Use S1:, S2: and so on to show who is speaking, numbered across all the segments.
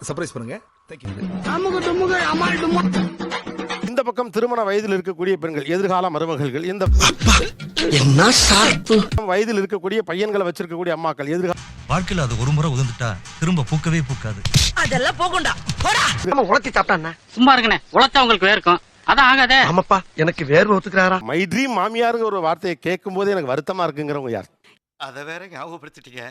S1: Surprise பண்ணுங்க.
S2: இந்த பக்கம் திருமண வயதில் இருக்கக்கூடிய பெண்கள், எதிர்கால மருமகள்கள், இந்த
S3: என்ன ஷார்ப்பு
S2: வயதில் இருக்கக்கூடிய பையன்களை வச்சிருக்கக்கூடிய அம்மாக்கள், எதிர்கால
S4: வாழ்க்கையில அது ஒரு முறை உதிர்ந்துட்டா திரும்ப பூக்கவே பூக்காது.
S3: அதெல்லாம் போகண்டா போடா. நம்ம உழைச்சி சாப்பிட்டா
S5: சும்மா இருக்குனே, உழைச்சா உங்களுக்கு வேர்க்கும். அதான் ஆகாதே.
S3: ஆமாப்பா, எனக்கு வேர்வை ஒத்துக்கிறாரா?
S2: மை ட்ரீம் மாமியாருங்க ஒரு வார்த்தையை கேட்கும் போது எனக்கு வருத்தமா இருக்குங்கிறவங்க யார்?
S3: அத வேற ஞாபகப்படுத்திட்டீங்க.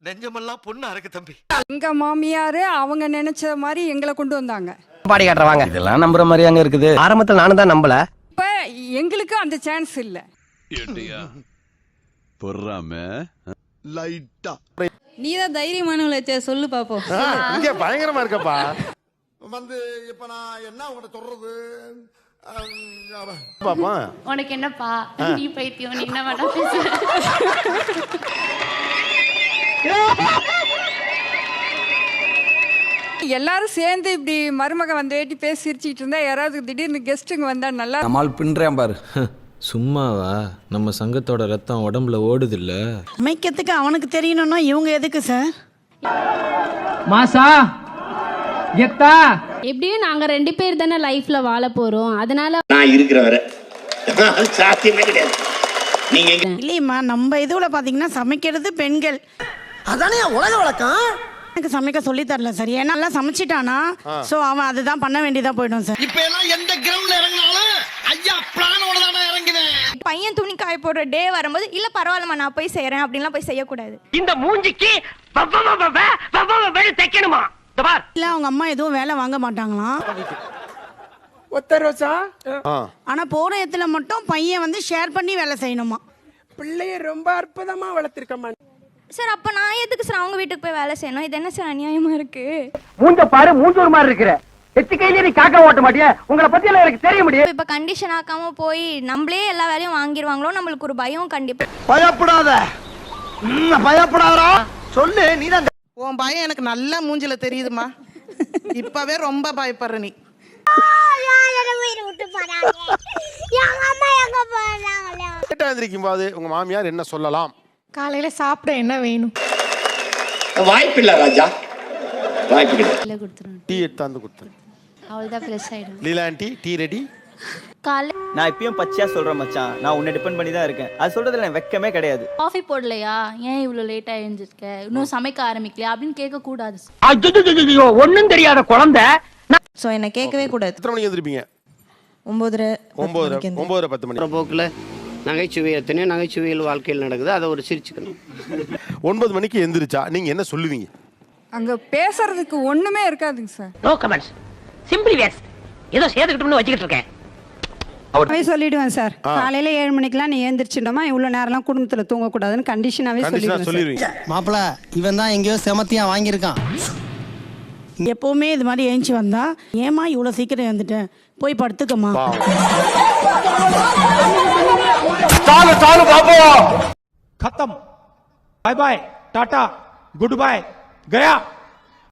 S3: நெஞ்சமெல்லாம் பொண்ணா இருக்கு தம்பி.
S6: எங்க மாமியாரு அவங்க நினைச்ச மாதிரி எங்களை கொண்டு வந்தாங்க.
S7: பாடி காட்டுறவாங்க. இதெல்லாம் நம்புற மாதிரி அங்க இருக்குது. ஆரம்பத்துல நானும் தான் நம்பல.
S6: இப்ப எங்களுக்கு அந்த சான்ஸ் இல்ல.
S8: நீதான் தைரியமானவளே, சொல்லு பாப்போம்.
S2: இங்க பயங்கரமா இருக்கப்பா.
S9: இப்ப நான் என்ன உங்கள்ட்ட சொல்றது?
S2: பாப்பா
S8: உனக்கு என்னப்பா, நீ பைத்தியம், நீ என்ன வேணா பேசு.
S6: எல்லாரும் சேர்ந்து இப்படி மருமக வந்து பேசி சிரிச்சிட்டு இருந்தா யாராவது திடீர்னு கெஸ்ட்டுங்க வந்தா நல்லா.
S10: நம்மால் பின்றேன் பாரு. சும்மாவா? நம்ம சங்கத்தோட ரத்தம் உடம்புல ஓடுது இல்ல.
S11: அமைக்கிறதுக்கு அவனுக்கு தெரியணும்னா இவங்க எதுக்கு சார்?
S5: மாசா கெத்தா
S8: எப்படியும் நாங்க 2 பேர் தானே லைஃப்ல வாழ போறோம். அதனால
S9: நான் இருக்கிற வரை சாத்தியமே கிடையாது. நீங்க
S11: இல்லையம்மா, நம்ம இதுல பாத்தீங்கன்னா சமைக்கிறது பெண்கள்.
S3: அதானே உலக வழக்கம்.
S11: எனக்கு சமைக்க சொல்லி தரல சார். ஏன்னா நல்லா சமைச்சிட்டானா சோ அவன் அதுதான் பண்ண வேண்டியதா போயிடும் சார்.
S9: இப்ப எல்லாம் எந்த கிரவுண்ட்ல இறங்கினாலும் ஐயா பிளானோட தானே இறங்குவேன்.
S8: பையன் துணி காய போடுற டே வரும்போது இல்ல பரவாயில்லமா நான் போய் செய்யறேன் அப்படின்லாம் போய் செய்யக்கூடாது.
S5: இந்த மூஞ்சிக்கு தைக்கணுமா?
S11: இல்ல அவங்க அம்மா எதுவும் வேலை வாங்க மாட்டாங்களாம். ஆனா போற இடத்துல மட்டும் பையன் வந்து ஷேர் பண்ணி வேலை செய்யணுமா.
S7: பிள்ளைய ரொம்ப அற்புதமா வளர்த்திருக்கமா
S8: சார். அப்ப நான் எதுக்கு சார் அவங்க வீட்டுக்கு போய் வேலை செய்யணும்? இது என்ன சார் அநியாயமா இருக்கு?
S5: மூஞ்ச பாரு, மூஞ்சூர் மாதிரி இருக்கிற. எச்சு கையில நீ காக்க ஓட்ட மாட்டியா? உங்களை பத்தி எல்லாம் எனக்கு தெரிய முடியும்.
S8: இப்ப கண்டிஷன் ஆக்காம போய் நம்மளே எல்லா வேலையும் வாங்கிடுவாங்களோ நம்மளுக்கு ஒரு பயம் கண்டிப்பா.
S3: பயப்படாத, பயப்படாதடா. சொல்லு, நீதான்.
S7: உன் பயம் எனக்கு நல்ல மூஞ்சில தெரியுதுமா. இப்பவே ரொம்ப பயப்படுற நீ.
S2: எந்திரிக்கும் போது உங்க மாமியார் என்ன சொல்லலாம்?
S6: காலையில சாப்பிட என்ன வேணும்?
S9: வாய்ப்பு இல்ல ராஜா, வாய்ப்பு கிடையாது.
S8: இல்ல கொடுத்துறேன்.
S2: டீ எடுத்தாந்து கொடுத்துரு.
S8: அவ்வளவுதான் ஃப்ரெஷ் ஆயிடும்.
S2: லீலா ஆண்டி டீ ரெடி.
S8: காலை
S7: நான் இப்பயும் பச்சையா சொல்றேன் மச்சான். நான் உன்னை டிபெண்ட் பண்ணி தான் இருக்கேன். அது சொல்றதுல எனக்கு வெக்கமே கிடையாது.
S8: காஃபி போடலையா, ஏன் இவ்வளவு லேட்டா எழுந்திருக்க, இன்னும் சமைக்க ஆரம்பிக்கலையா அப்படின்னு கேட்க கூடாது.
S5: ஐயோ, ஒண்ணும் தெரியாத குழந்தை.
S11: சோ என்ன கேட்கவே கூடாது.
S2: எத்தனை மணிக்கு எந்திரிப்பீங்க?
S11: 9:30
S2: 10 மணி.
S5: போக்குல நகைச்சுவை எத்தனையோ நகைச்சுவைகள் வாழ்க்கையில் நடக்குது. அதை ஒரு சிரிச்சுக்கணும்.
S2: 9 மணிக்கு எந்திரிச்சா நீங்க என்ன சொல்லுவீங்க?
S6: அங்க பேசுறதுக்கு ஒண்ணுமே இருக்காதுங்க sir.
S5: No comments, simply waste. ஏதோ சேர்த்துக்கிட்டோம்னு வச்சுக்கிட்டு இருக்கேன்.
S6: சொல்லிடுவேன் சார். காலையில 7 மணிக்கெல்லாம் நீ எழுந்திரிச்சிட்டோமா, இவ்வளவு நேரம்லாம் குடும்பத்துல தூங்க கூடாதுன்னு கண்டிஷனாவே
S2: சொல்லிடுவீங்க.
S7: மாப்பிள, இவன் தான் எங்கேயோ செமத்தியா வாங்கியிருக்கான்.
S11: எப்பவுமே இது மாதிரி எழுந்துச்சு வந்தா ஏமா இவ்வளவு சீக்கிரம் எழுந்துட்டேன், போய் படுத்துக்கமா.
S9: चालू बाबू
S7: खत्म. Bye bye, tata, goodbye, गया.